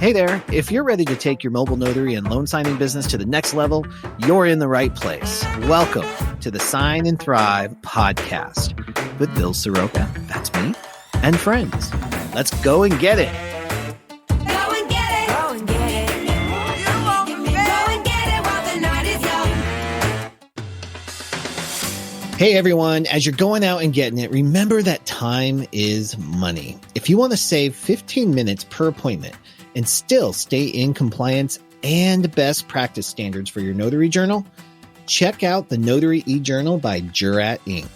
Hey there, if you're ready to take your mobile notary and loan signing business to the next level, you're in the right place. Welcome to the Sign and Thrive podcast with Bill Soroka, that's me, and friends. Let's go and get it. Hey everyone, as you're going out and getting it, remember that time is money. If you want to save 15 minutes per appointment and still stay in compliance and best practice standards for your notary journal, check out the Notary eJournal by Jurat Inc.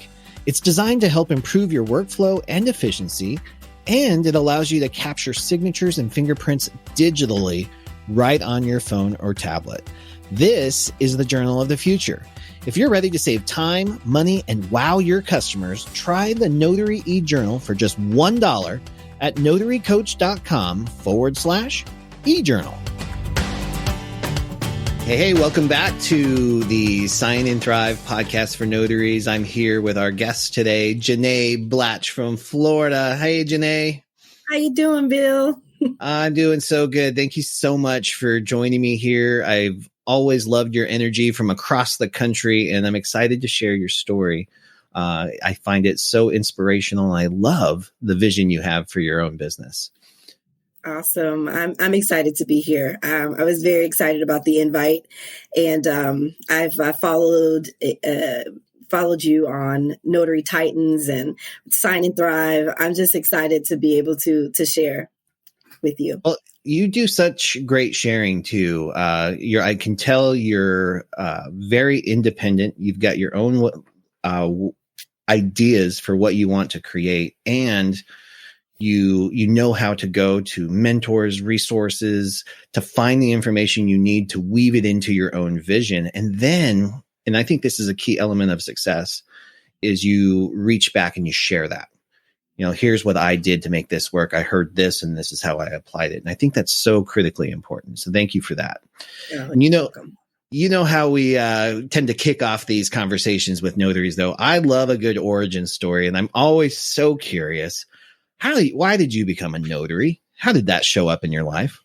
It's designed to help improve your workflow and efficiency, and it allows you to capture signatures and fingerprints digitally right on your phone or tablet. This is the journal of the future. If you're ready to save time, money, and wow your customers, try the Notary eJournal for just $1 at notarycoach.com/eJournal. Hey, welcome back to the Sign and Thrive podcast for notaries. I'm here with our guest today, Janae Blatch from Florida. Hey, Janae. How you doing, Bill? I'm doing so good. Thank you so much for joining me here. I've always loved your energy from across the country, and I'm excited to share your story. I find it so inspirational, and I love the vision you have for your own business. Awesome. I'm excited to be here. I was very excited about the invite, and I've followed you on Notary Titans and Sign and Thrive. I'm just excited to be able to share with you. Well, you do such great sharing too. I can tell you're very independent. You've got your own ideas for what you want to create, and you know how to go to mentors, resources to find the information you need to weave it into your own vision. And then, and I think this is a key element of success, is you reach back and you share that. You know, here's what I did to make this work. I heard this, and this is how I applied it. And I think that's so critically important. So thank you for that. Yeah, and you know how we tend to kick off these conversations with notaries, though. I love a good origin story, and I'm always so curious. Why did you become a notary? How did that show up in your life?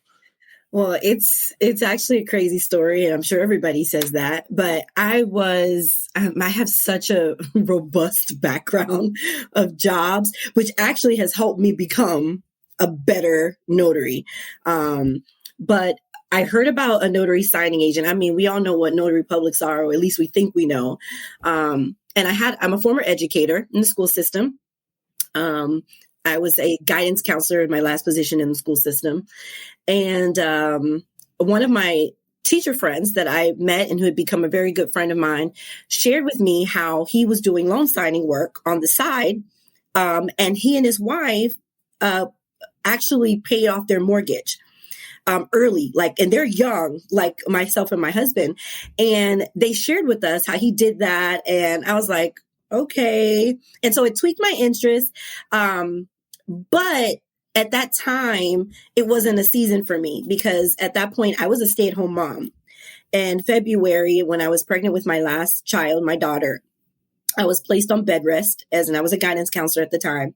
Well, it's actually a crazy story, and I'm sure everybody says that, but I have such a robust background of jobs, which actually has helped me become a better notary. But I heard about a notary signing agent. I mean, we all know what notary publics are, or at least we think we know. And I'm a former educator in the school system. I was a guidance counselor in my last position in the school system. And one of my teacher friends that I met and who had become a very good friend of mine shared with me how he was doing loan signing work on the side. And he and his wife actually paid off their mortgage early, and they're young, like myself and my husband. And they shared with us how he did that. And I was like, okay. And so it tweaked my interest. But at that time, it wasn't a season for me, because at that point I was a stay-at-home mom. In February, when I was pregnant with my last child, my daughter, I was placed on bed rest, and I was a guidance counselor at the time.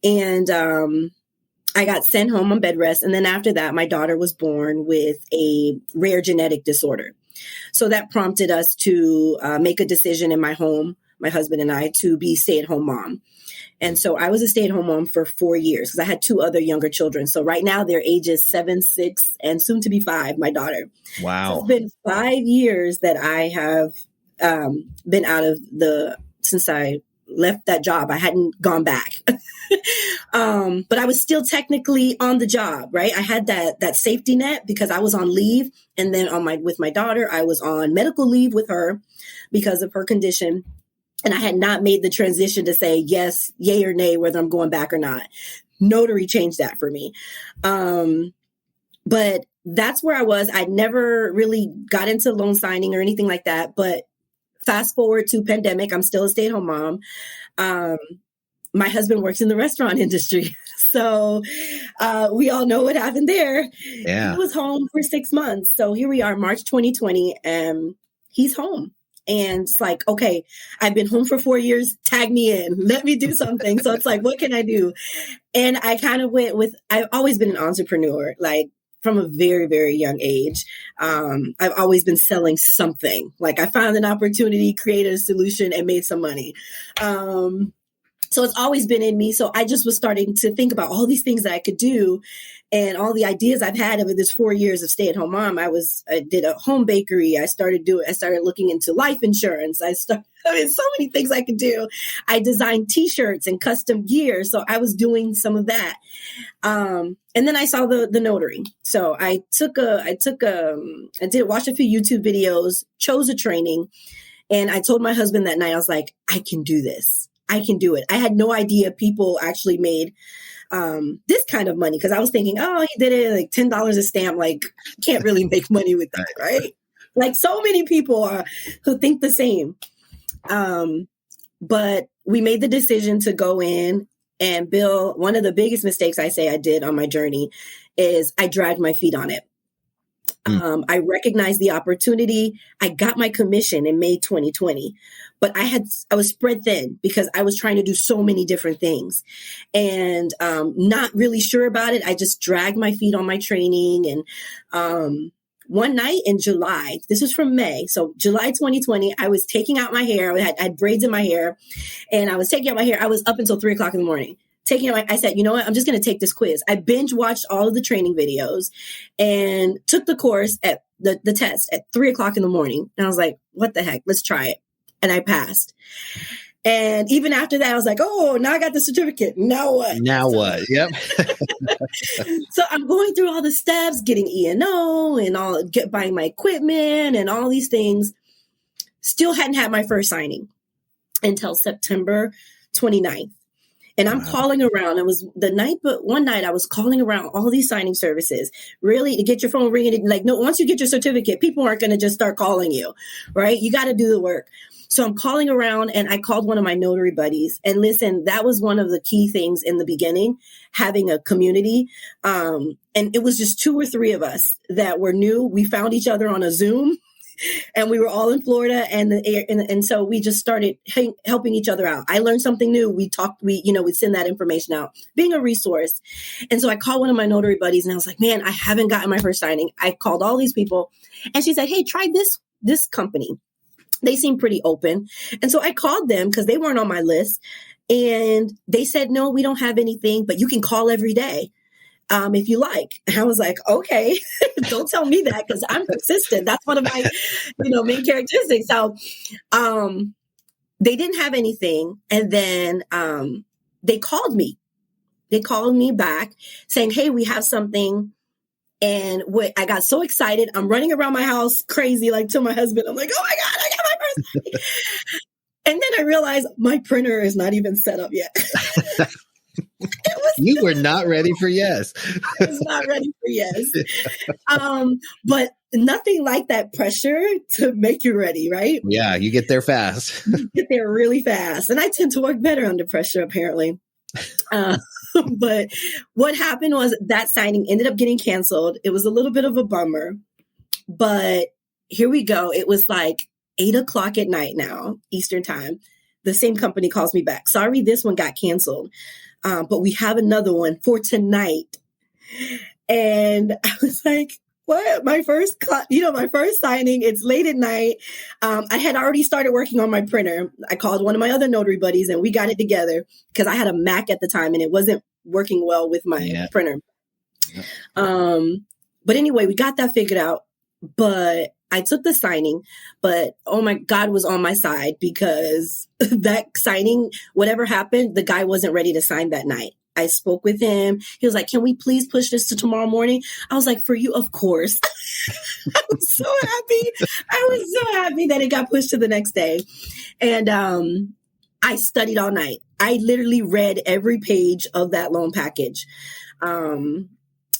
And I got sent home on bed rest. And then after that, my daughter was born with a rare genetic disorder. So that prompted us to make a decision in my home, my husband and I, to be stay-at-home mom. And so I was a stay-at-home mom for 4 years, because I had 2 other younger children. So right now their ages 7, 6, and soon to be 5, my daughter. Wow. So it's been 5 years that I have been out of since I left that job. I hadn't gone back. But I was still technically on the job, right? I had that safety net because I was on leave. And then with my daughter, I was on medical leave with her because of her condition. And I had not made the transition to say yes, yay or nay, whether I'm going back or not. Notary changed that for me. But that's where I was. I never really got into loan signing or anything like that. But fast forward to pandemic, I'm still a stay-at-home mom. My husband works in the restaurant industry. So we all know what happened there. Yeah. He was home for 6 months. So here we are, March 2020, and he's home. And it's like, okay, I've been home for 4 years. Tag me in. Let me do something. So it's like, what can I do? And I kind of went with, I've always been an entrepreneur. Like, from a very, very young age. I've always been selling something. Like I found an opportunity, created a solution, and made some money. So it's always been in me. So I just was starting to think about all these things that I could do and all the ideas I've had over this 4 years of stay-at-home mom. I did a home bakery. I started looking into life insurance. So many things I could do. I designed t-shirts and custom gear. So I was doing some of that. And then I saw the notary. So I watched a few YouTube videos, chose a training. And I told my husband that night, I was like, I can do this. I can do it. I had no idea people actually made this kind of money because I was thinking, oh, he did it like $10 a stamp. Like, can't really make money with that, right? Like so many people who think the same. But we made the decision to go in and build. One of the biggest mistakes I say I did on my journey is I dragged my feet on it. I recognized the opportunity. I got my commission in May 2020, but I was spread thin because I was trying to do so many different things and not really sure about it. I just dragged my feet on my training. And one night in July, this is from May. So July 2020, I was taking out my hair. I had braids in my hair and I was taking out my hair. I was up until 3:00 in the morning. I said, you know what? I'm just going to take this quiz. I binge watched all of the training videos and took the course at the test at 3:00 in the morning. And I was like, what the heck? Let's try it. And I passed. And even after that, I was like, oh, now I got the certificate. Now what? What? Yep. So I'm going through all the steps, getting E&O and buying my equipment and all these things. Still hadn't had my first signing until September 29th. And I'm calling around. It was one night I was calling around all these signing services, really to get your phone ringing. Like, no, once you get your certificate, people aren't going to just start calling you, right? You got to do the work. So I'm calling around and I called one of my notary buddies. And listen, that was one of the key things in the beginning, having a community. And it was just 2 or 3 of us that were new. We found each other on a Zoom. And we were all in Florida, and so we just started helping each other out. I learned something new. We talked. We'd send that information out, being a resource. And so I called one of my notary buddies, and I was like, "Man, I haven't gotten my first signing." I called all these people, and she said, "Hey, try this company. They seem pretty open." And so I called them because they weren't on my list, and they said, "No, we don't have anything, but you can call every day." If you like. And I was like, okay, don't tell me that because I'm persistent. That's one of my, main characteristics. So they didn't have anything. And then they called me. They called me back saying, hey, we have something. And I got so excited. I'm running around my house crazy, like to my husband. I'm like, oh my God, I got my first. And then I realized my printer is not even set up yet. You were not ready for yes. I was not ready for yes. But nothing like that pressure to make you ready, right? Yeah, you get there fast. You get there really fast. And I tend to work better under pressure, apparently. But what happened was that signing ended up getting canceled. It was a little bit of a bummer. But here we go. It was like 8:00 at night now, Eastern time. The same company calls me back. Sorry, this one got canceled. But we have another one for tonight. And I was like, what? My first signing, it's late at night. I had already started working on my printer. I called one of my other notary buddies and we got it together because I had a Mac at the time and it wasn't working well with my printer. But anyway, we got that figured out. But I took the signing, but oh my God was on my side because that signing, whatever happened, the guy wasn't ready to sign that night. I spoke with him. He was like, can we please push this to tomorrow morning? I was like, for you, of course. I was so happy. I was so happy that it got pushed to the next day. And I studied all night. I literally read every page of that loan package.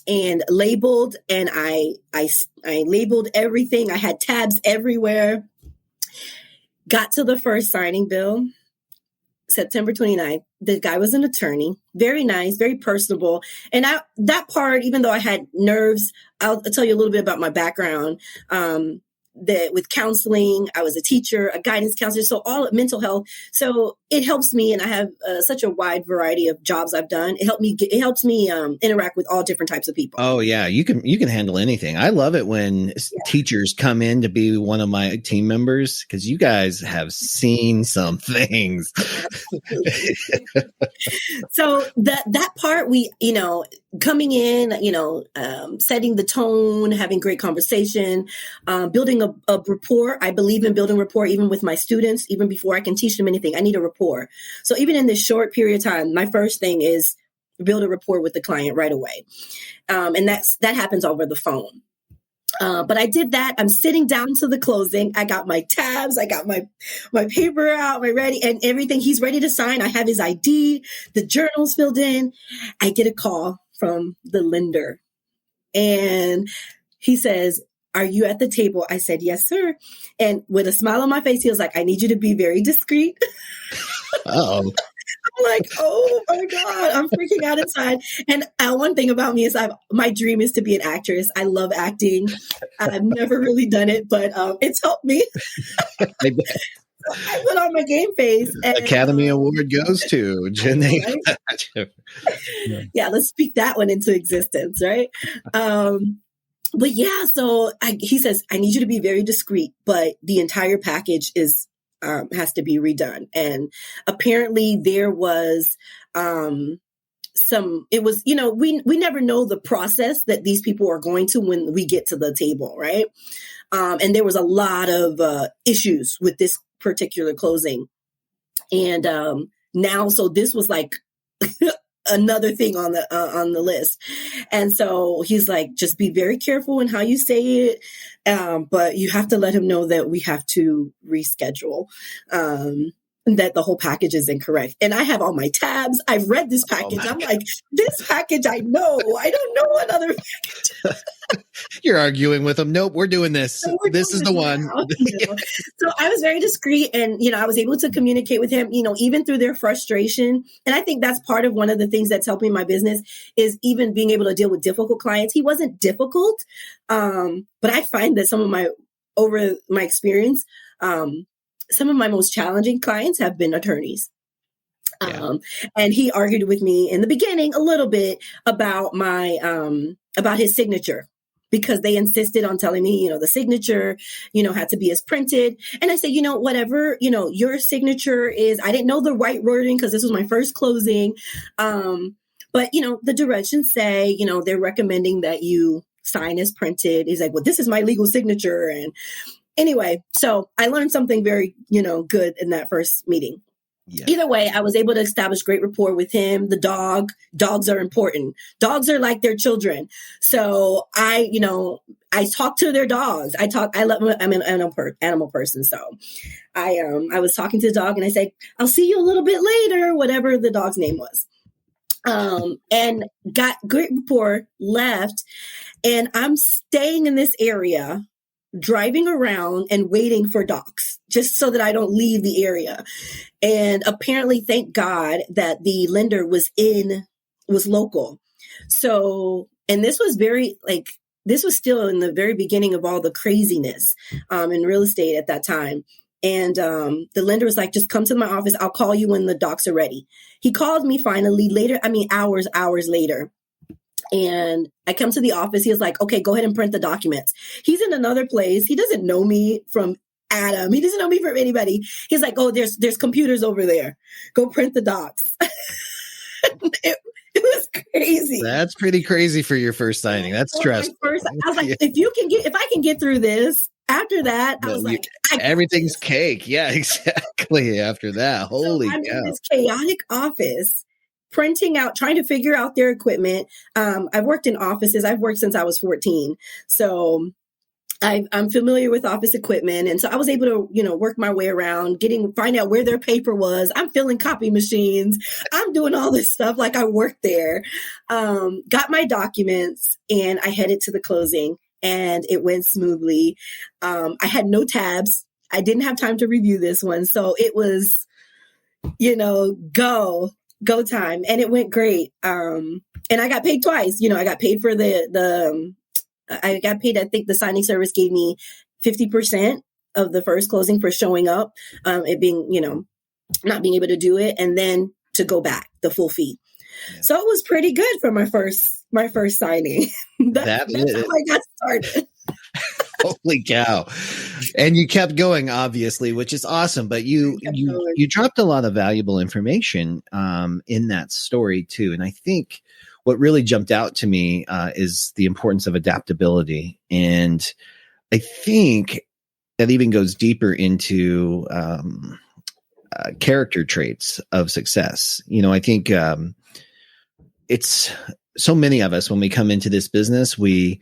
And labeled, and I labeled everything. I had tabs everywhere. Got to the first signing, Bill, September 29th. The guy was an attorney, very nice, very personable. And that part, even though I had nerves, I'll tell you a little bit about my background. with counseling. I was a teacher, a guidance counselor, so all mental health. So it helps me, and I have such a wide variety of jobs I've done. It helps me interact with all different types of people. Oh yeah, you can handle anything. I love it when teachers come in to be one of my team members, because you guys have seen some things. So that part, we, coming in, setting the tone, having great conversation, building a rapport. I believe in building rapport even with my students. Even before I can teach them anything, I need a rapport. So even in this short period of time, my first thing is build a rapport with the client right away. And that happens over the phone. But I did that. I'm sitting down to the closing. I got my tabs. I got my paper out, my ready and everything. He's ready to sign. I have his ID, the journals filled in. I get a call from the lender, and he says, "Are you at the table?" I said, "Yes, sir." And with a smile on my face, he was like, "I need you to be very discreet." Oh. I'm like, oh my God, I'm freaking out inside. And one thing about me is my dream is to be an actress. I love acting. I've never really done it, but it's helped me. I put on my game face. And, Academy Award goes to Janae. Right? Yeah, let's speak that one into existence, right? But yeah, so he says, "I need you to be very discreet, but the entire package has to be redone." And apparently there was we never know the process that these people are going to when we get to the table, right? And there was a lot of issues with this particular closing. And now, so this was like another thing on the list. And so he's like, "Just be very careful in how you say it. But you have to let him know that we have to reschedule, that the whole package is incorrect." And I have all my tabs. I've read this package. I'm like, this package, I know. I don't know another package. You're arguing with him. Nope, we're doing this. This is the one. So I was very discreet, and, I was able to communicate with him, even through their frustration. And I think that's part of one of the things that's helping my business is even being able to deal with difficult clients. He wasn't difficult. But I find that over my experience, some of my most challenging clients have been attorneys. Yeah. And he argued with me in the beginning a little bit about about his signature, because they insisted on telling me, the signature, had to be as printed. And I said, whatever, your signature is, I didn't know the right wording because this was my first closing. But, the directions say, they're recommending that you sign as printed. He's like, "Well, this is my legal signature." And anyway, so I learned something very, good in that first meeting. Yeah. Either way, I was able to establish great rapport with him. Dogs are important. Dogs are like their children. So I talk to their dogs. I'm an animal person. So I was talking to the dog and I said, "I'll see you a little bit later," whatever the dog's name was. And got great rapport, left. And I'm staying in this area, driving around and waiting for docs just so that I don't leave the area. And apparently, thank God that the lender was local. So, and this was this was still in the very beginning of all the craziness in real estate at that time. And the lender was like, "Just come to my office. I'll call you when the docs are ready." He called me finally later. Hours later. And I come to the office. He was like, "Okay, go ahead and print the documents." He's in another place. He doesn't know me from Adam. He doesn't know me from anybody. He's like, "Oh, there's computers over there. Go print the docs." It was crazy. That's pretty crazy for your first signing. That's stressful. I was like, if I can get through this, after that, I was like, everything's cake. Yeah, exactly. After that, holy I'm cow. in this chaotic office, printing out, trying to figure out their equipment. I've worked in offices. I've worked since I was 14. So I'm familiar with office equipment. And so I was able to, work my way around, find out where their paper was. I'm filling copy machines. I'm doing all this stuff like I worked there. Got my documents and I headed to the closing and it went smoothly. I had no tabs. I didn't have time to review this one. So it was, go time. And it went great. And I got paid twice. I got paid for I got paid, I think the signing service gave me 50% of the first closing for showing up, it being, not being able to do it, and then to go back the full fee. Yeah. So it was pretty good for my first signing. That's how I got started. Holy cow. And you kept going, obviously, which is awesome. But you dropped a lot of valuable information in that story too. And I think what really jumped out to me is the importance of adaptability. And I think that even goes deeper into character traits of success. I think it's so many of us, when we come into this business, we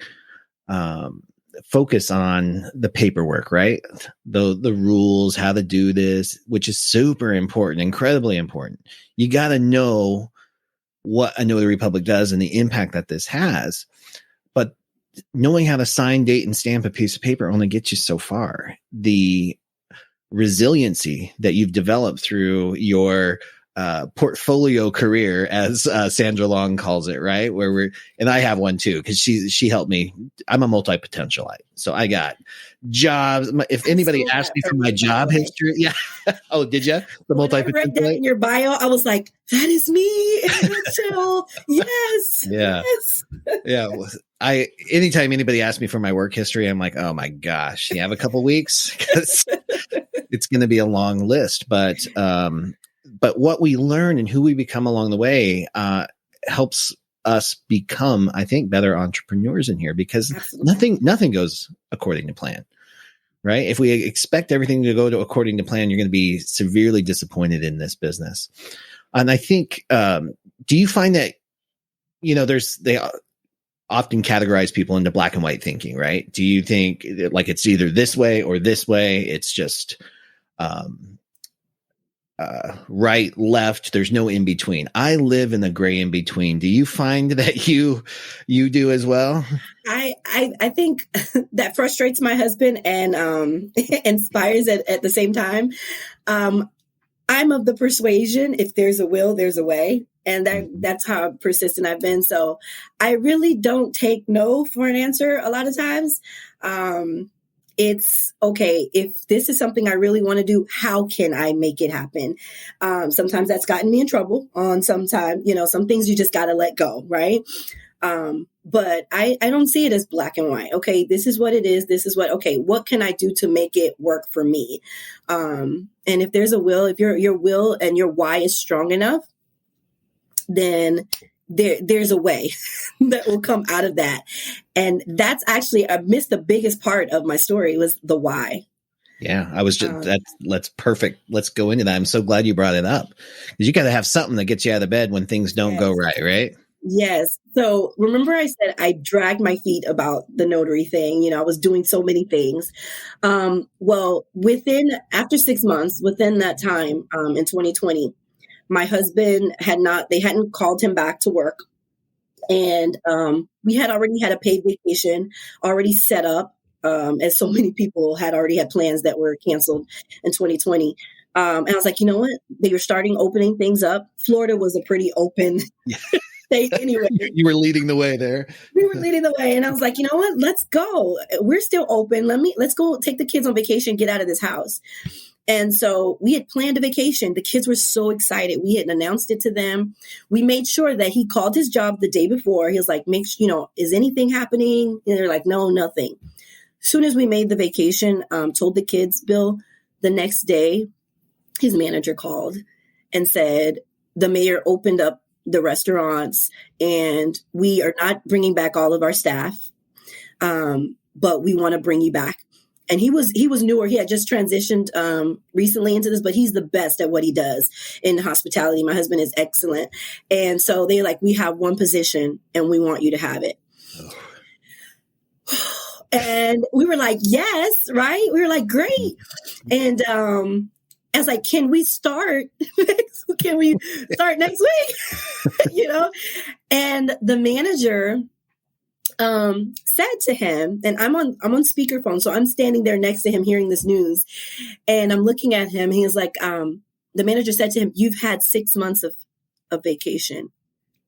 focus on the paperwork, right? The rules, how to do this, which is super important, incredibly important. You got to know what a notary public does and the impact that this has. But knowing how to sign, date, and stamp a piece of paper only gets you so far. The resiliency that you've developed through your portfolio career, as Sandra Long calls it, right? And I have one too, because she helped me. I'm a multi-potentialite, so I got jobs. If anybody asked me for my job history, yeah. Oh, did you? The multi-potentialite. I read that in your bio, I was like, that is me. Yes. Yeah. Yes. Yeah. Anytime anybody asks me for my work history, I'm like, oh my gosh, you have a couple weeks, because it's going to be a long list, but what we learn and who we become along the way helps us become, I think, better entrepreneurs in here, because nothing goes according to plan, right? If we expect everything to go according to plan, you're going to be severely disappointed in this business. And I think, do you find that, they often categorize people into black and white thinking, right? Do you think like it's either this way or this way? It's just, right, left, there's no in between. I live in the gray in between. Do you find that you do as well? I think that frustrates my husband and inspires at the same time. I'm of the persuasion, if there's a will, there's a way. And that's how persistent I've been. So I really don't take no for an answer a lot of times. It's okay. If this is something I really want to do, how can I make it happen? Sometimes that's gotten me in trouble on some things you just got to let go. Right. But I don't see it as black and white. Okay. This is what it is. What can I do to make it work for me? And if there's a will, if your will and your why is strong enough, then there's a way that will come out of that. And that's actually, I missed the biggest part of my story was the why. Yeah, I was just, that's perfect. Let's go into that. I'm so glad you brought it up, because you got to have something that gets you out of bed when things don't go right, right? Yes. So remember I said I dragged my feet about the notary thing. I was doing so many things. Well, after 6 months, within that time, in 2020, my husband hadn't called him back to work. And we had already had a paid vacation already set up, as so many people had already had plans that were canceled in 2020. And I was like, you know what? They were opening things up. Florida was a pretty open state anyway. You were leading the way there. We were leading the way. And I was like, you know what? Let's go. We're still open. Let's go take the kids on vacation, get out of this house. And so we had planned a vacation. The kids were so excited. We had announced it to them. We made sure that he called his job the day before. He was like, is anything happening? And they're like, no, nothing. As soon as we made the vacation, told the kids, Bill, the next day, his manager called and said, the mayor opened up the restaurants and we are not bringing back all of our staff, but we want to bring you back. And he was newer. He had just transitioned recently into this, but he's the best at what he does in hospitality. My husband is excellent. And so they're like, we have one position and we want you to have it. Oh. And we were like, yes, right? We were like, great. And I was like, can we start next week? And the manager said to him, and I'm on speakerphone, so I'm standing there next to him hearing this news, and I'm looking at him. He was like, the manager said to him, "You've had 6 months of vacation."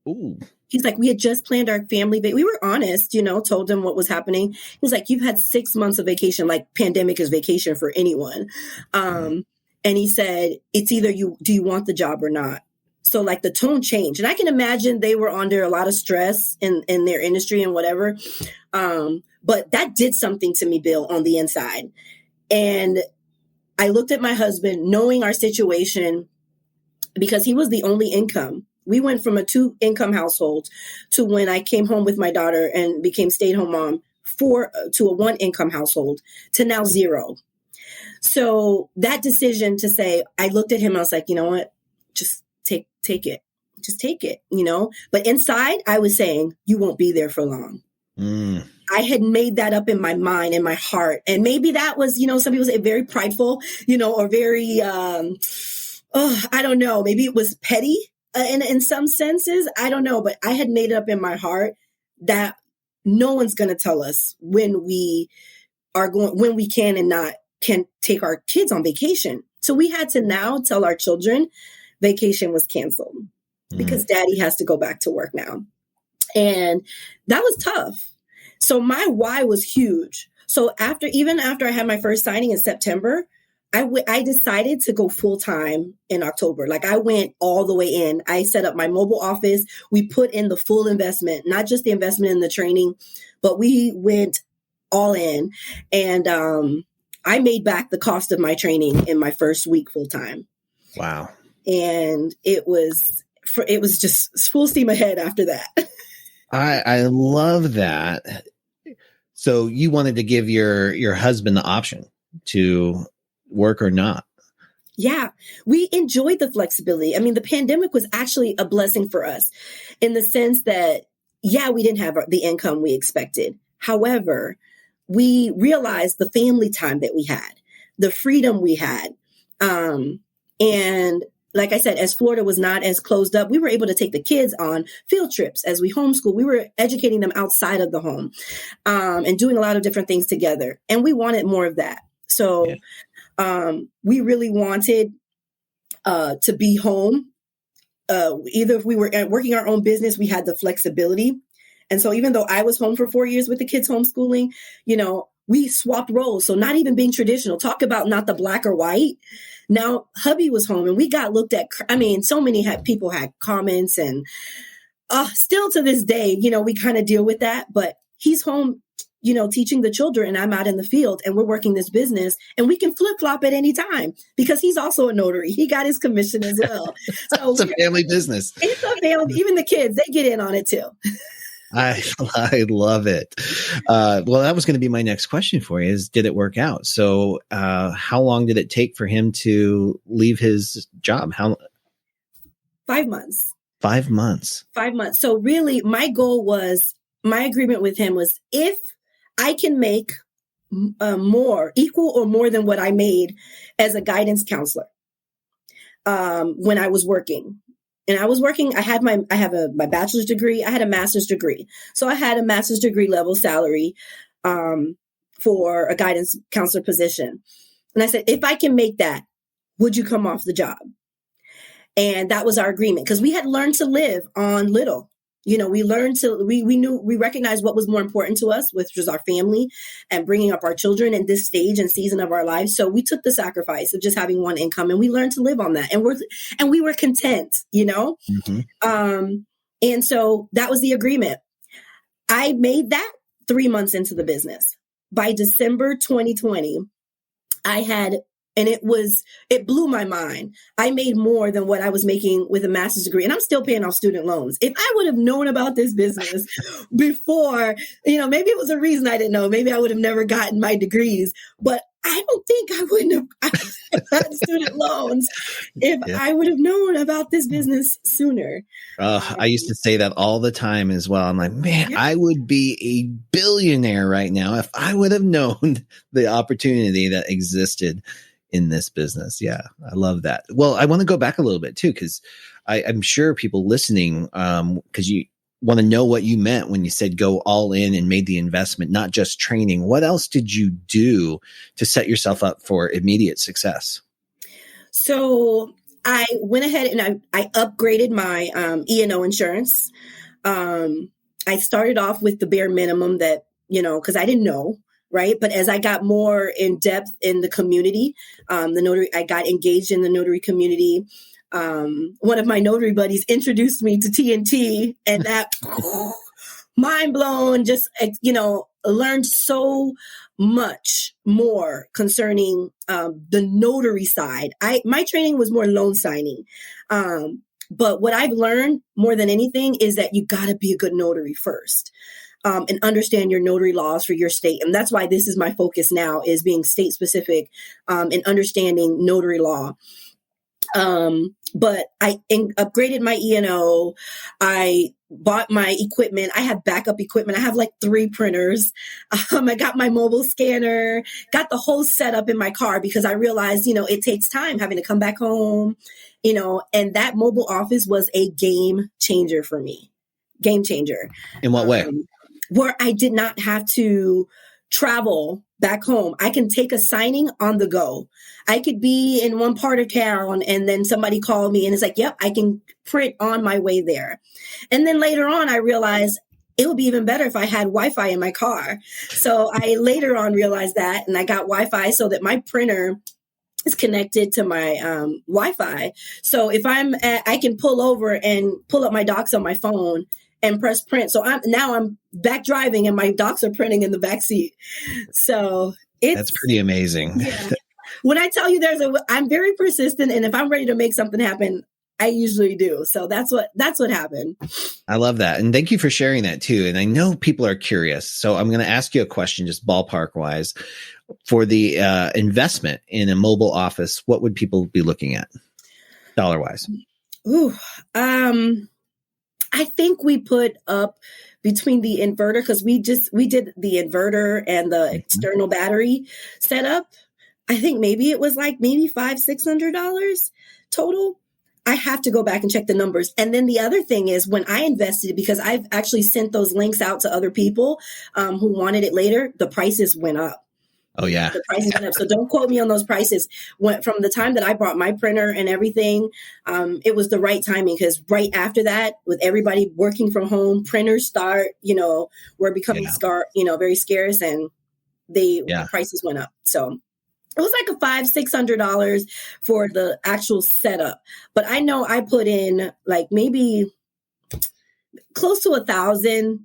Ooh. He's like, we had just planned our family. We were honest, told him what was happening. He was like, you've had 6 months of vacation, like pandemic is vacation for anyone. And he said, it's either do you want the job or not? So like the tone changed. And I can imagine they were under a lot of stress in their industry and whatever. But that did something to me, Bill, on the inside. And I looked at my husband, knowing our situation, because he was the only income. We went from a 2-income household to when I came home with my daughter and became stay-at-home mom to a 1-income household to now 0. So that decision to say, I looked at him, I was like, you know what, just take it. Just take it, But inside I was saying, you won't be there for long. I had made that up in my mind, in my heart. And maybe that was, some people say very prideful, or very, I don't know, maybe it was petty. In some senses, I don't know, but I had made it up in my heart that no one's going to tell us when we can and not can take our kids on vacation. So we had to now tell our children vacation was canceled because daddy has to go back to work now. And that was tough. So my why was huge. So even after I had my first signing in September, I decided to go full time in October. Like I went all the way in. I set up my mobile office. We put in the full investment, not just the investment in the training, but we went all in. And I made back the cost of my training in my first week full time. Wow. And it was just full steam ahead after that. I love that. So you wanted to give your husband the option to work or not. Yeah, we enjoyed the flexibility. I mean, the pandemic was actually a blessing for us in the sense that, we didn't have the income we expected. However, we realized the family time that we had, the freedom we had. And like I said, as Florida was not as closed up, we were able to take the kids on field trips as we homeschool. We were educating them outside of the home and doing a lot of different things together. And we wanted more of that. So we really wanted to be home. Either if we were working our own business, we had the flexibility. And so even though I was home for 4 years with the kids homeschooling, we swapped roles. So not even being traditional, talk about not the black or white. Now hubby was home and we got looked at. I mean, so many people had comments and still to this day, we kind of deal with that, but he's home, teaching the children and I'm out in the field and we're working this business and we can flip flop at any time because he's also a notary. He got his commission as well. So it's a family business. It's a family. Even the kids, they get in on it too. I love it. Well, that was going to be my next question for you is, did it work out? So how long did it take for him to leave his job? 5 months. 5 months. 5 months. So really my agreement with him was if I can make more, equal or more than what I made as a guidance counselor when I was working. And I was working, I have my bachelor's degree, I had a master's degree. So I had a master's degree level salary for a guidance counselor position. And I said, if I can make that, would you come off the job? And that was our agreement because we had learned to live on little. We learned we recognized what was more important to us, which was our family and bringing up our children in this stage and season of our lives. So we took the sacrifice of just having one income and we learned to live on that. And we were content, Mm-hmm. And so that was the agreement. I made that 3 months into the business. By December 2020, and it blew my mind. I made more than what I was making with a master's degree. And I'm still paying off student loans. If I would have known about this business before, maybe it was a reason I didn't know. Maybe I would have never gotten my degrees. But I don't think I wouldn't have had student loans if I would have known about this business sooner. I used to say that all the time as well. I'm like, man, I would be a billionaire right now if I would have known the opportunity that existed in this business. Yeah, I love that. Well, I want to go back a little bit too, because I'm sure people listening, because you want to know what you meant when you said go all in and made the investment, not just training. What else did you do to set yourself up for immediate success? So I went ahead and I upgraded my E&O insurance. I started off with the bare minimum that, because I didn't know. Right. But as I got more in depth in the community, I got engaged in the notary community. One of my notary buddies introduced me to TNT, and that mind blown, just, learned so much more concerning the notary side. My training was more loan signing. But what I've learned more than anything is that you got to be a good notary first. And understand your notary laws for your state. And that's why this is my focus now, is being state specific and understanding notary law. But I upgraded my E&O. I bought my equipment. I have backup equipment. I have like 3 printers. I got my mobile scanner, got the whole setup in my car because I realized, it takes time having to come back home, and that mobile office was a game changer for me. Game changer. In what way? Where I did not have to travel back home. I can take a signing on the go. I could be in one part of town and then somebody called me and it's like, yep, I can print on my way there. And then later on, I realized it would be even better if I had Wi-Fi in my car. So I later on realized that, and I got Wi-Fi so that my printer is connected to my Wi-Fi. So if I can pull over and pull up my docs on my phone and press print. So I'm back driving and my docs are printing in the back seat. So that's pretty amazing. Yeah. When I tell you I'm very persistent, and if I'm ready to make something happen, I usually do. So that's what happened. I love that. And thank you for sharing that too. And I know people are curious. So I'm going to ask you a question, just ballpark wise, for the investment in a mobile office. What would people be looking at dollar wise? Ooh, I think we put up between the inverter, because we did the inverter and the external battery setup. I think maybe it was like $500-$600 total. I have to go back and check the numbers. And then the other thing is, when I invested, because I've actually sent those links out to other people who wanted it later, the prices went up. Oh, yeah. The prices went up. So don't quote me on those prices. From the time that I bought my printer and everything, it was the right timing, because right after that, with everybody working from home, printers were becoming very scarce, and the prices went up. So it was like a $500-$600 for the actual setup. But I know I put in like maybe close to $1,000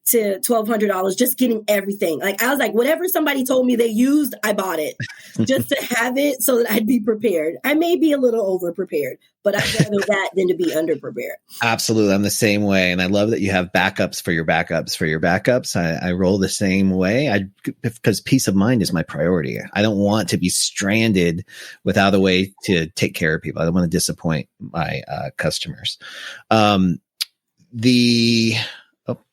to $1,200 just getting everything. Like, I was like, whatever somebody told me they used, I bought it just to have it so that I'd be prepared. I may be a little over prepared, but I'd rather that than to be under prepared. Absolutely. I'm the same way. And I love that you have backups for your backups for your backups. I roll the same way because peace of mind is my priority. I don't want to be stranded without a way to take care of people. I don't want to disappoint my customers.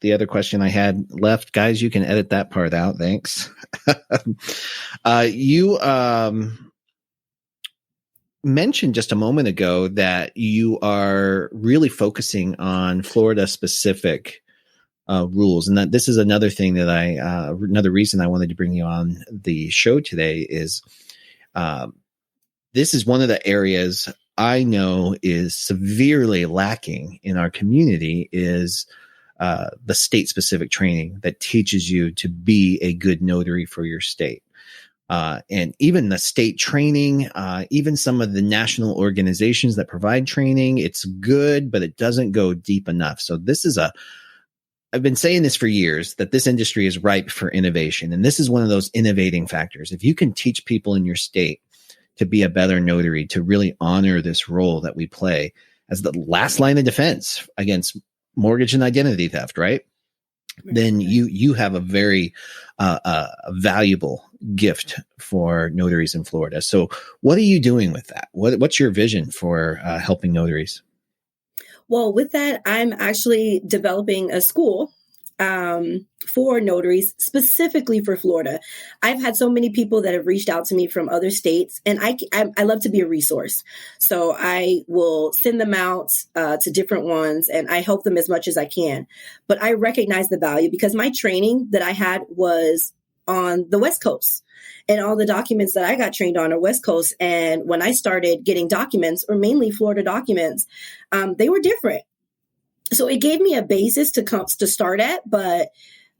The other question I had left, guys, you can edit that part out. Thanks. You mentioned just a moment ago that you are really focusing on Florida specific rules. And that this is another thing that another reason I wanted to bring you on the show today is this is one of the areas I know is severely lacking in our community is the state-specific training that teaches you to be a good notary for your state. And even the state training, even some of the national organizations that provide training, it's good, but it doesn't go deep enough. So I've been saying this for years, that this industry is ripe for innovation. And this is one of those innovating factors. If you can teach people in your state to be a better notary, to really honor this role that we play as the last line of defense against mortgage and identity theft, right? Then you have a very valuable gift for notaries in Florida. So what are you doing with that? What's your vision for helping notaries? Well, with that, I'm actually developing a school for notaries specifically for Florida. I've had so many people that have reached out to me from other states, and I love to be a resource. So I will send them out to different ones, and I help them as much as I can. But I recognize the value because my training that I had was on the West Coast, and all the documents that I got trained on are West Coast. And when I started getting documents, or mainly Florida documents, they were different. So it gave me a basis to start at, but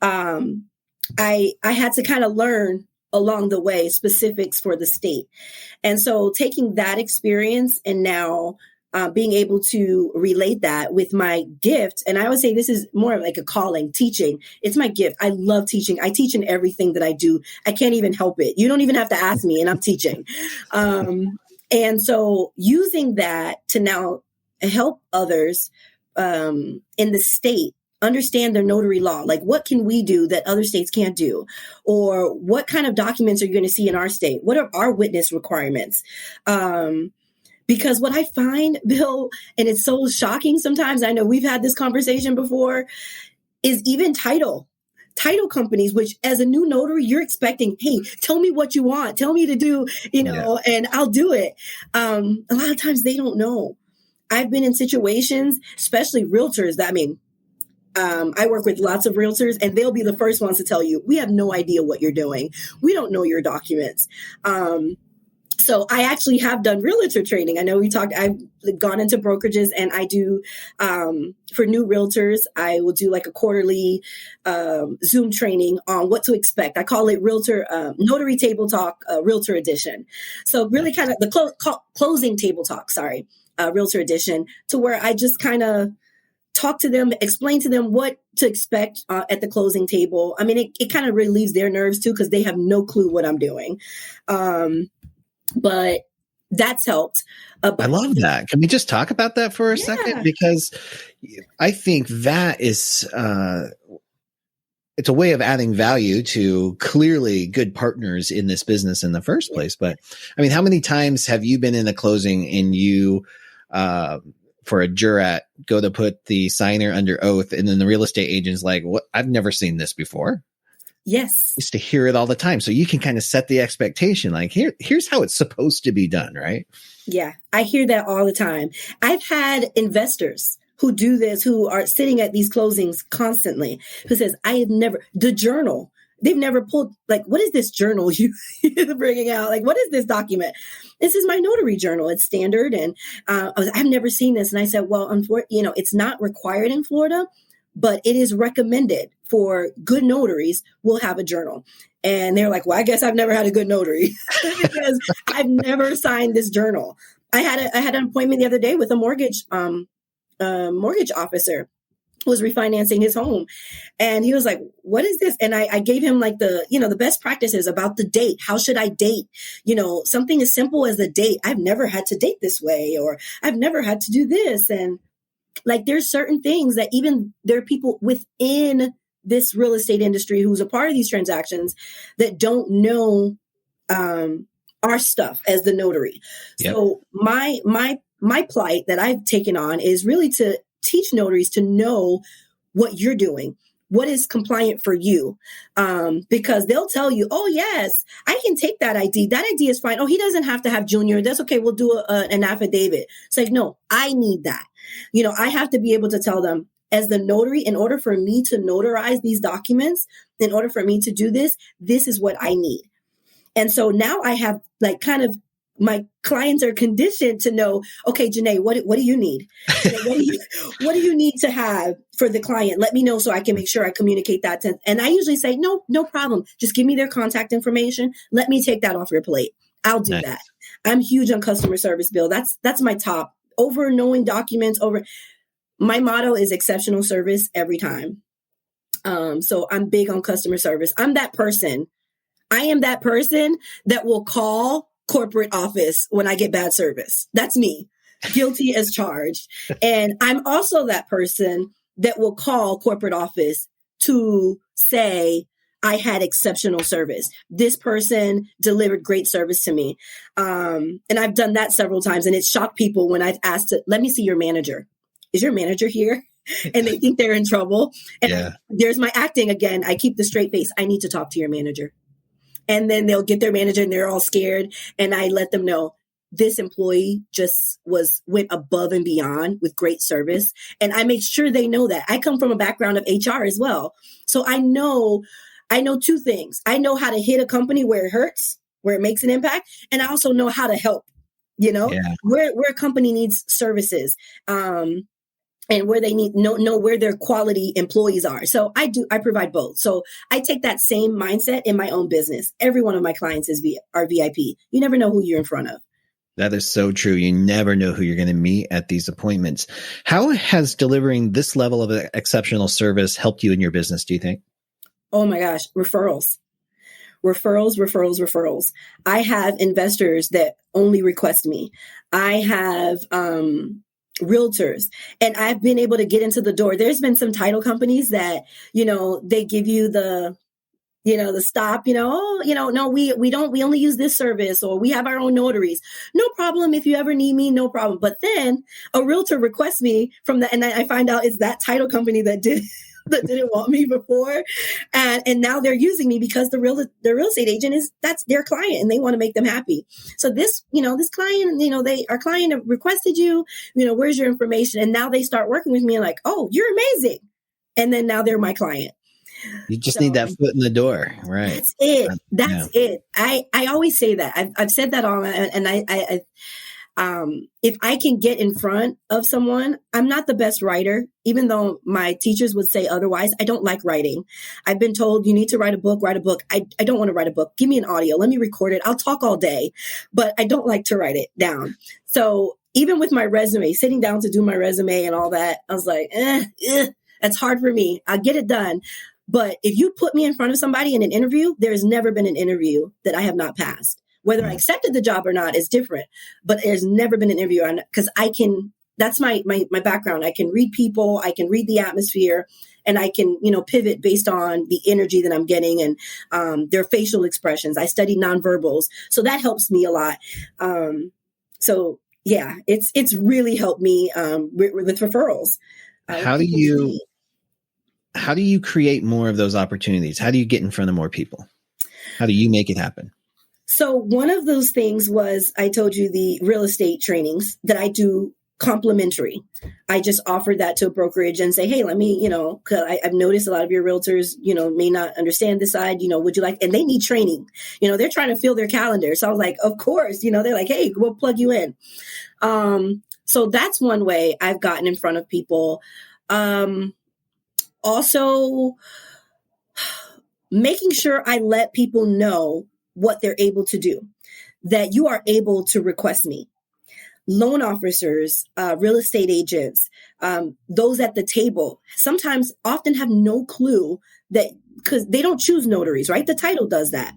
I had to kind of learn along the way specifics for the state. And so taking that experience and now being able to relate that with my gift. And I would say this is more like a calling, teaching. It's my gift. I love teaching. I teach in everything that I do. I can't even help it. You don't even have to ask me, and I'm teaching. And so using that to now help others in the state understand their notary law. Like, what can we do that other states can't do? Or what kind of documents are you going to see in our state? What are our witness requirements? Because what I find, Bill, and it's so shocking sometimes, I know we've had this conversation before, is even title companies, which as a new notary, you're expecting, hey, tell me what you want, tell me to do, and I'll do it. A lot of times they don't know. I've been in situations, especially realtors, that I work with lots of realtors, and they'll be the first ones to tell you, we have no idea what you're doing. We don't know your documents. So I actually have done realtor training. I know I've gone into brokerages, and I do, for new realtors, I will do like a quarterly Zoom training on what to expect. I call it Notary Table Talk, Realtor Edition. So really kind of the closing table talk, Realtor Edition, to where I just kind of talk to them, explain to them what to expect at the closing table. I mean, it kind of relieves their nerves too, because they have no clue what I'm doing. But that's helped. I love that. Can we just talk about that for a second? Because I think that is, it's a way of adding value to clearly good partners in this business in the first place. But I mean, how many times have you been in a closing and you, for a jurat, go to put the signer under oath, and then the real estate agent's like, "What? I've never seen this before." Yes. Used to hear it all the time. So you can kind of set the expectation, like, here's how it's supposed to be done, right? Yeah, I hear that all the time. I've had investors who do this, who are sitting at these closings constantly, who says, the journal. They've never pulled, like, what is this journal you're bringing out? Like, what is this document? This is my notary journal. It's standard. And I've never seen this. And I said, well, it's not required in Florida, but it is recommended for good notaries will have a journal. And they're like, well, I guess I've never had a good notary because I've never signed this journal. I had an appointment the other day with a mortgage officer who was refinancing his home. And he was like, what is this? And I gave him like the best practices about the date. How should I date? Something as simple as the date. I've never had to date this way, or I've never had to do this. And like, there's certain things that even there are people within this real estate industry who's a part of these transactions that don't know our stuff as the notary. Yep. So my plight that I've taken on is really to teach notaries to know what you're doing, what is compliant for you, because they'll tell you, oh, yes, I can take that ID. That ID is fine. Oh, he doesn't have to have junior. That's okay. We'll do an affidavit. It's like, no, I need that. I have to be able to tell them, as the notary, in order for me to notarize these documents, in order for me to do this, this is what I need. And so now I have like kind of my clients are conditioned to know, okay, Janae, what do you need? What do you need to have for the client? Let me know so I can make sure I communicate that to, and I usually say, no problem. Just give me their contact information. Let me take that off your plate. I'll do that. I'm huge on customer service, Bill. That's my top. Over knowing documents, my motto is exceptional service every time. So I'm big on customer service. I'm that person. I am that person that will call corporate office when I get bad service. That's me, guilty as charged. And I'm also that person that will call corporate office to say, I had exceptional service. This person delivered great service to me. And I've done that several times. And it's shocked people when I've asked let me see your manager. Is your manager here? And they think they're in trouble. And there's my acting again. I keep the straight face. I need to talk to your manager. And then they'll get their manager and they're all scared. And I let them know this employee just went above and beyond with great service. And I make sure they know that. I come from a background of HR as well. So I know two things. I know how to hit a company where it hurts, where it makes an impact. And I also know how to help, where a company needs services. and where they need know where their quality employees are. So I provide both. So I take that same mindset in my own business. Every one of my clients are VIP. You never know who you're in front of. That is so true. You never know who you're going to meet at these appointments. How has delivering this level of exceptional service helped you in your business, do you think? Oh my gosh, referrals. I have investors that only request me. I have realtors, and I've been able to get into the door. There's been some title companies that, they give you the stop, no, we only use this service, or we have our own notaries. No problem. If you ever need me, no problem. But then a realtor requests me and I find out it's that title company that didn't want me before. And now they're using me because the real estate agent that's their client and they want to make them happy. So this client, our client requested you, where's your information? And now they start working with me and like, oh, you're amazing. And then now they're my client. You just need that foot in the door, right? That's it. That's it. I always say that. I've said that all, and I if I can get in front of someone, I'm not the best writer, even though my teachers would say otherwise. I don't like writing. I've been told you need to write a book. I don't want to write a book. Give me an audio. Let me record it. I'll talk all day, but I don't like to write it down. So even with my resume, sitting down to do my resume and all that, I was like, that's hard for me. I'll get it done. But if you put me in front of somebody in an interview, there's never been an interview that I have not passed. Whether I accepted the job or not is different, but there's never been an interview because that's my background. I can read people, I can read the atmosphere, and I can, pivot based on the energy that I'm getting and their facial expressions. I study nonverbals. So that helps me a lot. So yeah, it's really helped me with referrals. How do you create more of those opportunities? How do you get in front of more people? How do you make it happen? So one of those things was, I told you, the real estate trainings that I do complimentary. I just offered that to a brokerage and say, hey, let me, cause I've noticed a lot of your realtors, may not understand this side, would you like, and they need training, they're trying to fill their calendar. So I was like, of course, they're like, hey, we'll plug you in. So that's one way I've gotten in front of people. Also, making sure I let people know what they're able to do, that you are able to request me. Loan officers, real estate agents, those at the table often have no clue that, because they don't choose notaries, right? The title does that.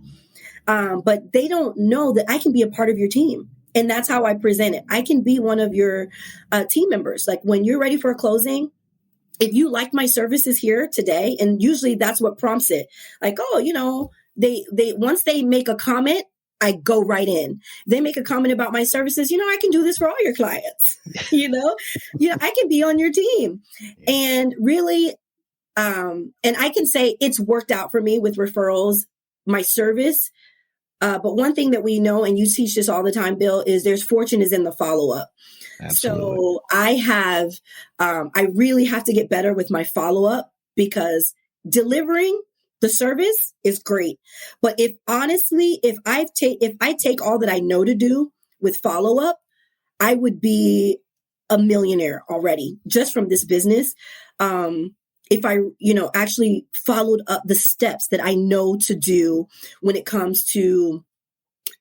But they don't know that I can be a part of your team. And that's how I present it. I can be one of your team members. Like when you're ready for a closing, if you like my services here today, and usually that's what prompts it, like, oh, they once they make a comment, I go right in. They make a comment about my services. I can do this for all your clients. I can be on your team. And really, and I can say it's worked out for me with referrals, my service. But one thing that we know, and you teach this all the time, Bill, is there's fortune is in the follow-up. Absolutely. So I really have to get better with my follow-up, because delivering the service is great. But if I take all that I know to do with follow-up, I would be a millionaire already just from this business. If I, actually followed up the steps that I know to do when it comes to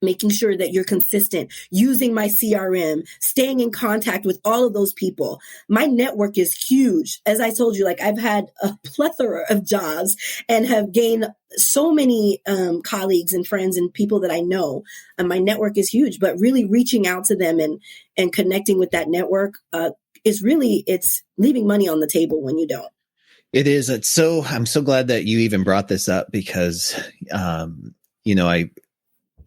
making sure that you're consistent, using my CRM, staying in contact with all of those people. My network is huge. As I told you, like I've had a plethora of jobs and have gained so many colleagues and friends and people that I know. And my network is huge, but really reaching out to them and connecting with that network it's leaving money on the table when you don't. It is. I'm so glad that you even brought this up, because,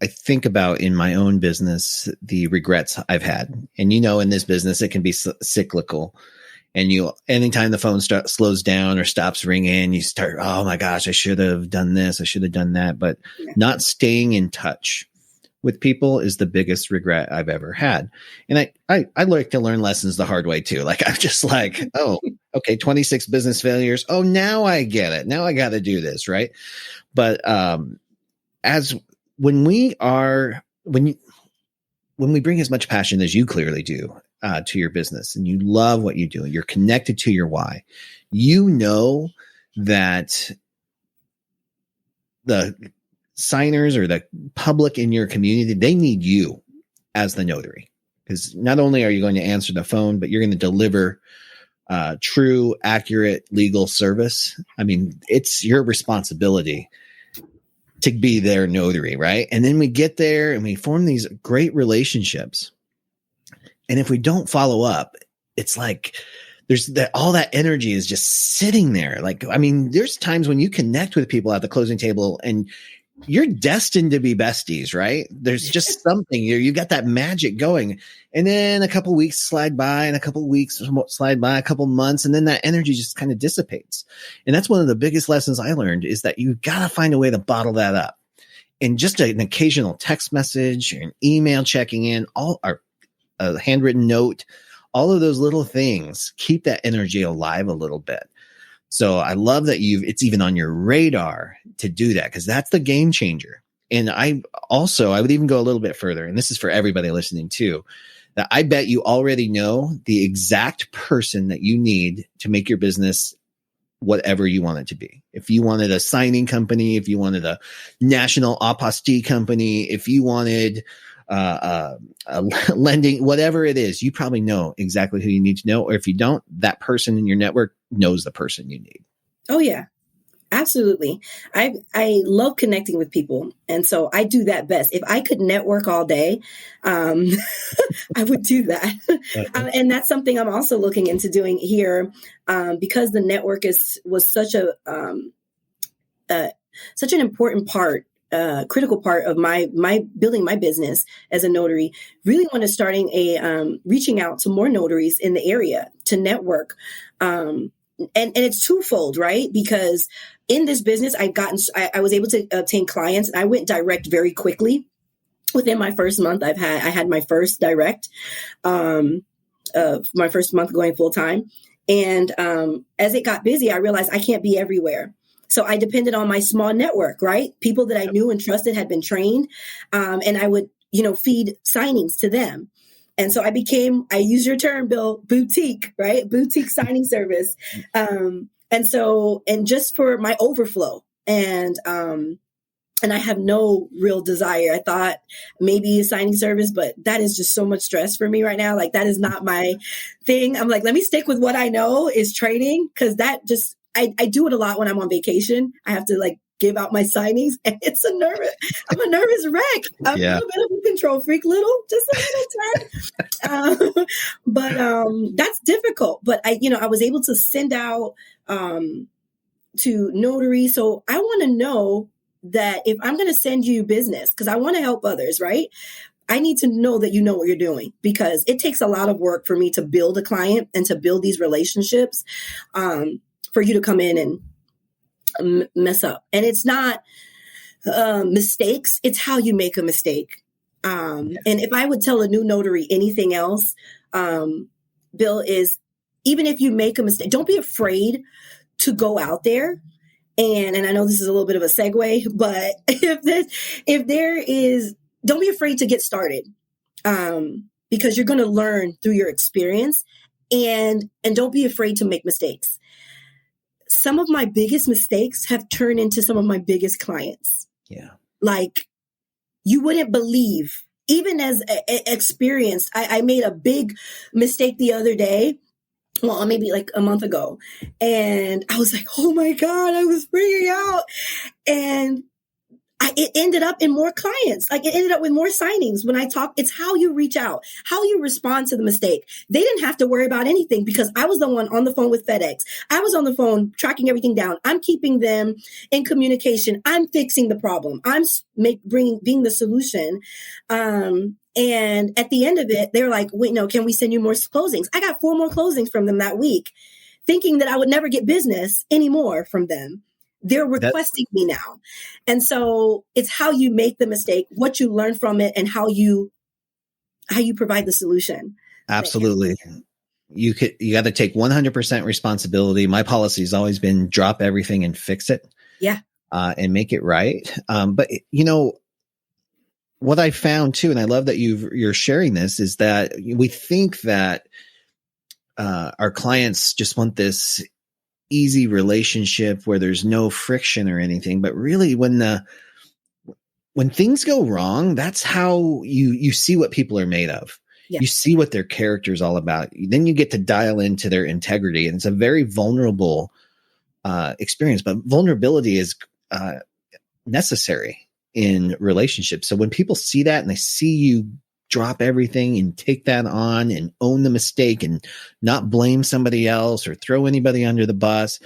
I think about in my own business, the regrets I've had. And, in this business, it can be cyclical. And anytime the phone slows down or stops ringing, you start, oh my gosh, I should have done this. I should have done that. But not staying in touch with people is the biggest regret I've ever had. And I like to learn lessons the hard way too. Like I'm just like, oh, okay, 26 business failures. Oh, now I get it. Now I got to do this. Right. But, when we bring as much passion as you clearly do, to your business and you love what you do, you're connected to your why, you know that the signers or the public in your community, they need you as the notary, because not only are you going to answer the phone, but you're going to deliver true, accurate legal service. I mean, it's your responsibility to be their notary, right? And then we get there and we form these great relationships. And if we don't follow up, it's like there's that, all that energy is just sitting there. Like, I mean, there's times when you connect with people at the closing table and you're destined to be besties, right? There's just something you've got that magic going. And then a couple weeks slide by and a couple weeks slide by, a couple months, and then that energy just kind of dissipates. And that's one of the biggest lessons I learned, is that you've got to find a way to bottle that up. And just an occasional text message or an email checking in, a handwritten note, all of those little things keep that energy alive a little bit. So I love that it's even on your radar to do that, because that's the game changer. And I would even go a little bit further, and this is for everybody listening too, that I bet you already know the exact person that you need to make your business whatever you want it to be. If you wanted a signing company, if you wanted a national apostille company, if you wanted a lending, whatever it is, you probably know exactly who you need to know. Or if you don't, that person in your network knows the person you need. Oh yeah, absolutely. I love connecting with people. And so I do that best. If I could network all day, I would do that. And that's something I'm also looking into doing here, because the network was such an important part, critical part of my building my business as a notary. Really want to starting reaching out to more notaries in the area to network. And it's twofold, right? Because in this business, I was able to obtain clients, and I went direct very quickly. Within my first month, I had my first direct, my first month going full time. And as it got busy, I realized I can't be everywhere. So I depended on my small network, right? People that I knew and trusted had been trained. And I would, feed signings to them. And so I use your term, Bill, boutique, right? Boutique signing service. And just for my overflow, and I have no real desire. I thought maybe a signing service, but that is just so much stress for me right now. Like, that is not my thing. I'm like, let me stick with what I know is training, because that just, I do it a lot when I'm on vacation. I have to give out my signings, and I'm a nervous wreck. I'm a little bit of a control freak, just a little tad. But that's difficult. But I was able to send out to Notary. So I want to know that if I'm going to send you business, because I want to help others, right? I need to know that you know what you're doing, because it takes a lot of work for me to build a client and to build these relationships, for you to come in and mess up. And it's not mistakes, it's how you make a mistake. And if I would tell a new notary anything else, Bill, is even if you make a mistake, don't be afraid to go out there. And I know this is a little bit of a segue, but don't be afraid to get started, because you're going to learn through your experience, and don't be afraid to make mistakes. Some of my biggest mistakes have turned into some of my biggest clients. Yeah. Like, you wouldn't believe, even as experienced, I made a big mistake the other day. Well, maybe a month ago. And I was like, oh my God, I was freaking out. And it ended up in more clients. It ended up with more signings. When I talk, it's how you reach out, how you respond to the mistake. They didn't have to worry about anything, because I was the one on the phone with FedEx. I was on the phone tracking everything down. I'm keeping them in communication. I'm fixing the problem. I'm being the solution. And at the end of it, they're like, wait, no, can we send you more closings? I got 4 more closings from them that week, thinking that I would never get business anymore from them. They're requesting me now. And so it's how you make the mistake, what you learn from it, and how you provide the solution. Absolutely. You got to take 100% responsibility. My policy has always been drop everything and fix it. Yeah. And make it right. But what I found too, and I love that you're sharing this, is that we think that our clients just want this easy relationship where there's no friction or anything. But really, when things go wrong, that's how you see what people are made of. Yeah. You see what their character is all about. Then you get to dial into their integrity, and it's a very vulnerable experience. But vulnerability is necessary in relationships. So when people see that and they see you drop everything and take that on and own the mistake and not blame somebody else or throw anybody under the bus,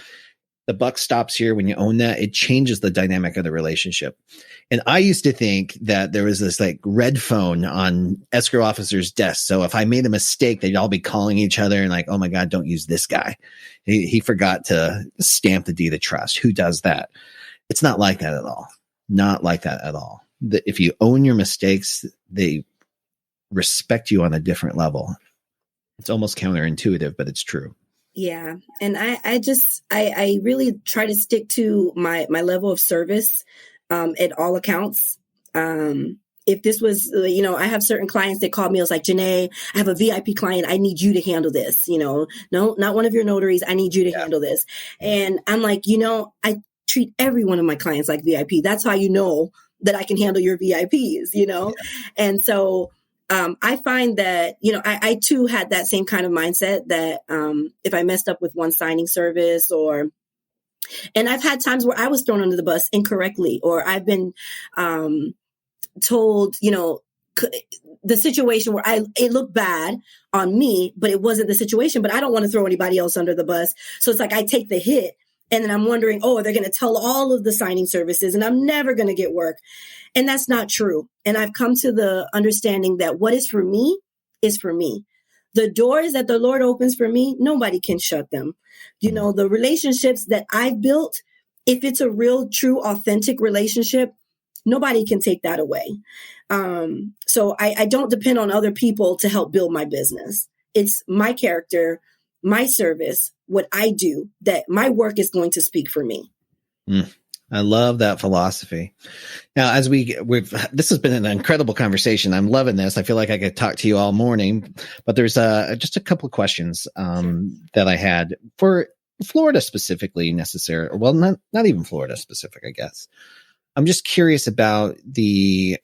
the buck stops here. When you own that, it changes the dynamic of the relationship. And I used to think that there was this like red phone on escrow officers' desks. So if I made a mistake, they'd all be calling each other and like, oh my God, don't use this guy. He forgot to stamp the deed of trust. Who does that? It's not like that at all. Not like that at all. If you own your mistakes, they respect you on a different level. It's almost counterintuitive, but it's true. Yeah. And I really try to stick to my level of service at all accounts. If this was, I have certain clients that call me. I was like, Janae, I have a VIP client. I need you to handle this. No, not one of your notaries. I need you to handle this. And I'm like, I treat every one of my clients like VIP. That's how you know that I can handle your VIPs, Yeah. And so I find that, I too had that same kind of mindset that if I messed up with one signing service and I've had times where I was thrown under the bus incorrectly, or I've been told, the situation where it looked bad on me, but it wasn't the situation, but I don't want to throw anybody else under the bus. So it's like I take the hit. And then I'm wondering, they're going to tell all of the signing services and I'm never going to get work. And that's not true. And I've come to the understanding that what is for me is for me. The doors that the Lord opens for me, nobody can shut them. The relationships that I've built, if it's a real, true, authentic relationship, nobody can take that away. So I don't depend on other people to help build my business. It's my character, my service, what I do, that my work is going to speak for me. I love that philosophy. Now, as this has been an incredible conversation. I'm loving this. I feel like I could talk to you all morning, but there's just a couple of questions that I had for Florida specifically necessary. Well, not even Florida specific, I guess. I'm just curious about the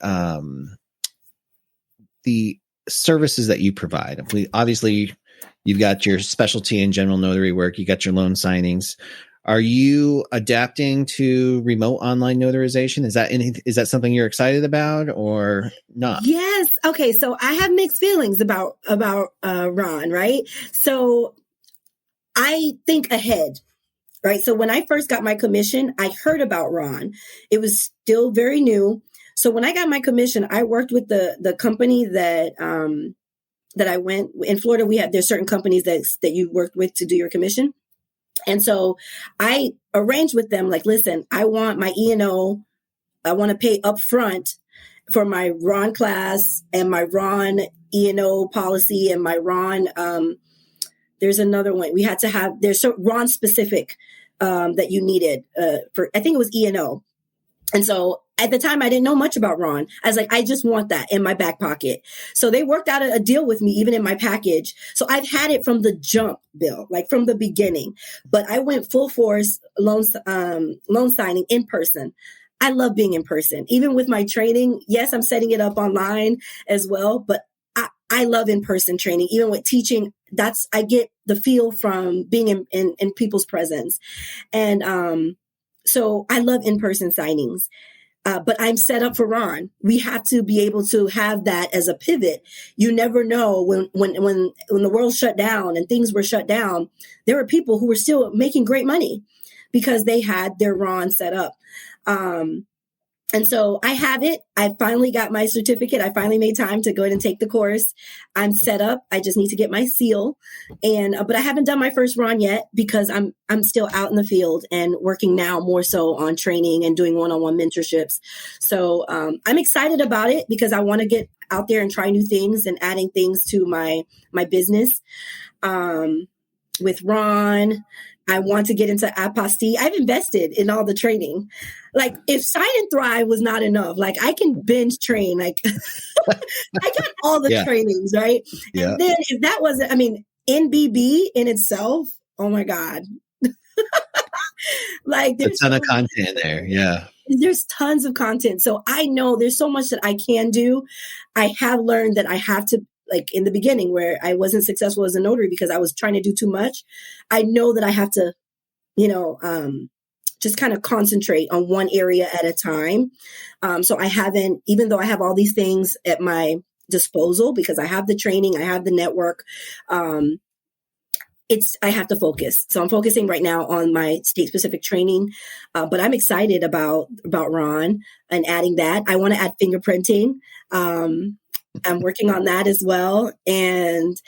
services that you provide. Obviously, you've got your specialty in general notary work. You got your loan signings. Are you adapting to remote online notarization? Is that something you're excited about or not? Yes. Okay. So I have mixed feelings about Ron, right? So I think ahead, right? So when I first got my commission, I heard about Ron. It was still very new. So when I got my commission, I worked with the company that I went in Florida. There's certain companies that you worked with to do your commission. And so I arranged with them, like, listen, I want my E&O. I want to pay upfront for my Ron class and my Ron E&O policy and my Ron. There's another one. We had to have, there's Ron specific that you needed for, I think it was E&O. And so at the time, I didn't know much about Ron. I was like, I just want that in my back pocket. So they worked out a deal with me, even in my package. So I've had it from the jump, Bill, like from the beginning. But I went full force loan signing in person. I love being in person. Even with my training, yes, I'm setting it up online as well. But I love in-person training. Even with teaching, I get the feel from being in people's presence. And so I love in-person signings. But I'm set up for Ron. We have to be able to have that as a pivot. You never know when the world shut down and things were shut down, there were people who were still making great money because they had their Ron set up. And so I have it. I finally got my certificate. I finally made time to go ahead and take the course. I'm set up. I just need to get my seal. But I haven't done my first Ron yet because I'm still out in the field and working now more so on training and doing one-on-one mentorships. So I'm excited about it because I want to get out there and try new things and adding things to my business. With Ron, I want to get into apostille. I've invested in all the training. Like if Sign and Thrive was not enough, like I can binge train. Like I got all the trainings, right? Yeah. And then if that wasn't, I mean, NBB in itself, oh my God. Like there's a ton of content there. Yeah. There's tons of content. So I know there's so much that I can do. I have learned that I have to, like in the beginning where I wasn't successful as a notary because I was trying to do too much. I know that I have to, just kind of concentrate on one area at a time. So I haven't, even though I have all these things at my disposal because I have the training, I have the network, I have to focus. So I'm focusing right now on my state specific training, but I'm excited about Ron and adding that. I want to add fingerprinting. I'm working on that as well. And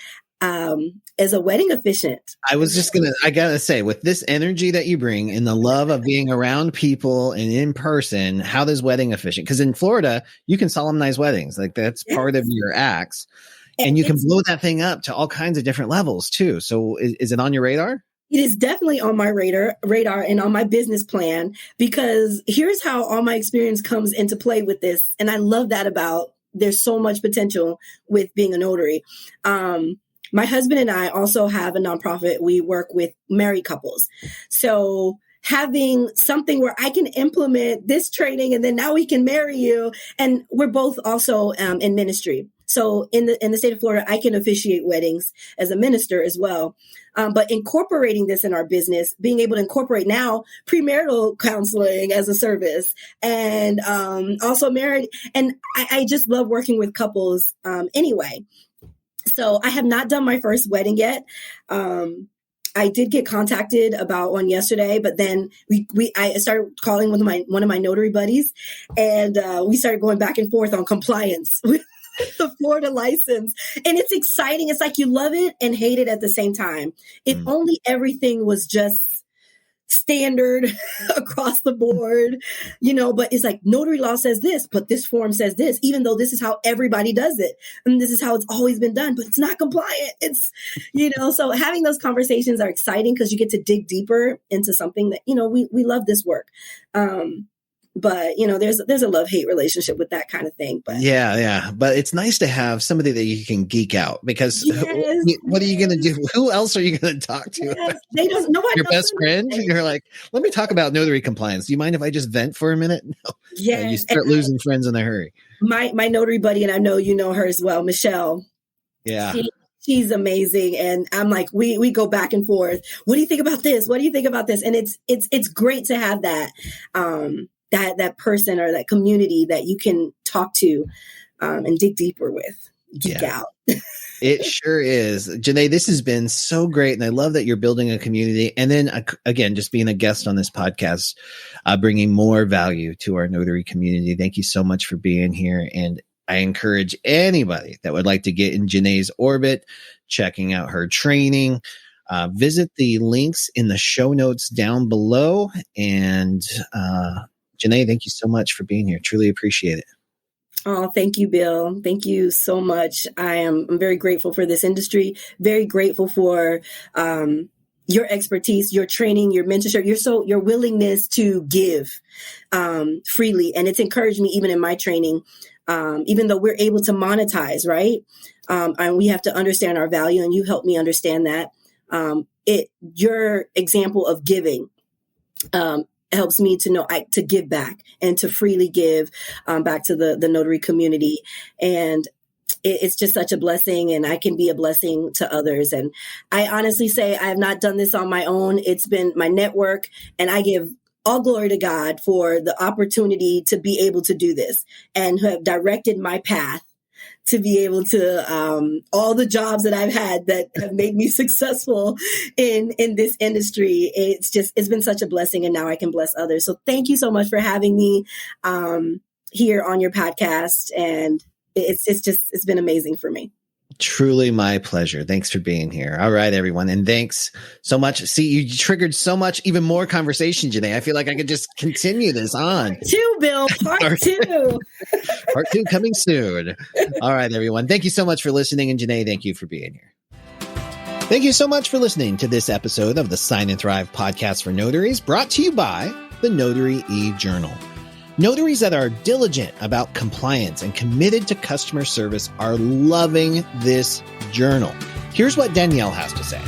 as a wedding officiant, I gotta say, with this energy that you bring and the love of being around people and in person, how does wedding officiant? Because in Florida, you can solemnize weddings. Like that's part of your acts. And you can blow that thing up to all kinds of different levels too. So is it on your radar? It is definitely on my radar and on my business plan, because here's how all my experience comes into play with this. And I love that about there's so much potential with being a notary. My husband and I also have a nonprofit. We work with married couples. So having something where I can implement this training and then now we can marry you. And we're both also in ministry. So in the state of Florida, I can officiate weddings as a minister as well. But incorporating this in our business, being able to incorporate now premarital counseling as a service and also married. And I just love working with couples anyway. So I have not done my first wedding yet. I did get contacted about one yesterday, but then I started calling one of my notary buddies, and we started going back and forth on compliance with the Florida license. And it's exciting. It's like you love it and hate it at the same time. If only everything was just standard across the board, but it's like notary law says this, but this form says this, even though this is how everybody does it. And this is how it's always been done, but it's not compliant. It's, so having those conversations are exciting because you get to dig deeper into something that, we love this work. But there's a love-hate relationship with that kind of thing. But yeah. But it's nice to have somebody that you can geek out because what are you going to do? Who else are you going to talk to? Yes. Nobody your best friend? You're like, let me talk about notary compliance. Do you mind if I just vent for a minute? No. Yeah. You start losing friends in a hurry. My notary buddy, and I know you know her as well, Michelle. Yeah. She's amazing. And I'm like, we go back and forth. What do you think about this? What do you think about this? And it's great to have that. That person or that community that you can talk to and dig deeper with, geek out. It sure is. Janae, this has been so great. And I love that you're building a community. And then again, just being a guest on this podcast, bringing more value to our notary community. Thank you so much for being here. And I encourage anybody that would like to get in Janae's orbit, checking out her training, visit the links in the show notes down below. And, Janae, thank you so much for being here. Truly appreciate it. Oh, thank you, Bill. Thank you so much. I'm very grateful for this industry, very grateful for your expertise, your training, your mentorship, your willingness to give freely. And it's encouraged me even in my training, even though we're able to monetize, right? And we have to understand our value, and you helped me understand that. Your example of giving helps me to know to give back and to freely give back to the notary community. And it's just such a blessing, and I can be a blessing to others. And I honestly say I have not done this on my own. It's been my network, and I give all glory to God for the opportunity to be able to do this and who have directed my path to be able to all the jobs that I've had that have made me successful in this industry. It's been such a blessing, and now I can bless others. So thank you so much for having me here on your podcast. And it's been amazing for me. Truly my pleasure. Thanks for being here. All right, everyone. And thanks so much. See, you triggered so much, even more conversation, Janae. I feel like I could just continue this on. Part 2, Bill. Part 2. Part 2 coming soon. All right, everyone. Thank you so much for listening. And Janae, thank you for being here. Thank you so much for listening to this episode of the Sign and Thrive podcast for notaries, brought to you by the Notary e-Journal. Notaries that are diligent about compliance and committed to customer service are loving this journal. Here's what Danielle has to say.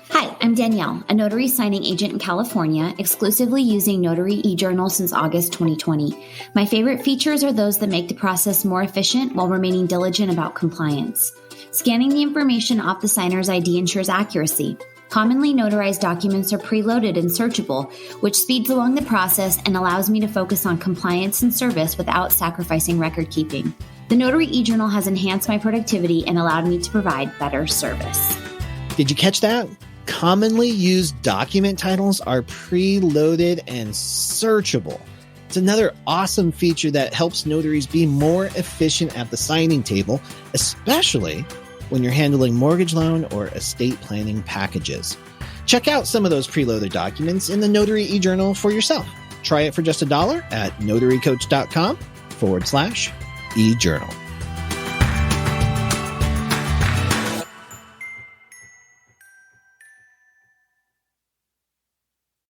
Hi, I'm Danielle, a notary signing agent in California, exclusively using Notary e-Journal since August 2020. My favorite features are those that make the process more efficient while remaining diligent about compliance. Scanning the information off the signer's ID ensures accuracy. Commonly notarized documents are preloaded and searchable, which speeds along the process and allows me to focus on compliance and service without sacrificing record keeping. The Notary e-Journal has enhanced my productivity and allowed me to provide better service. Did you catch that? Commonly used document titles are preloaded and searchable. It's another awesome feature that helps notaries be more efficient at the signing table, especially when you're handling mortgage loan or estate planning packages. Check out some of those preloaded documents in the Notary e-Journal for yourself. Try it for just $1 at notarycoach.com/e-journal.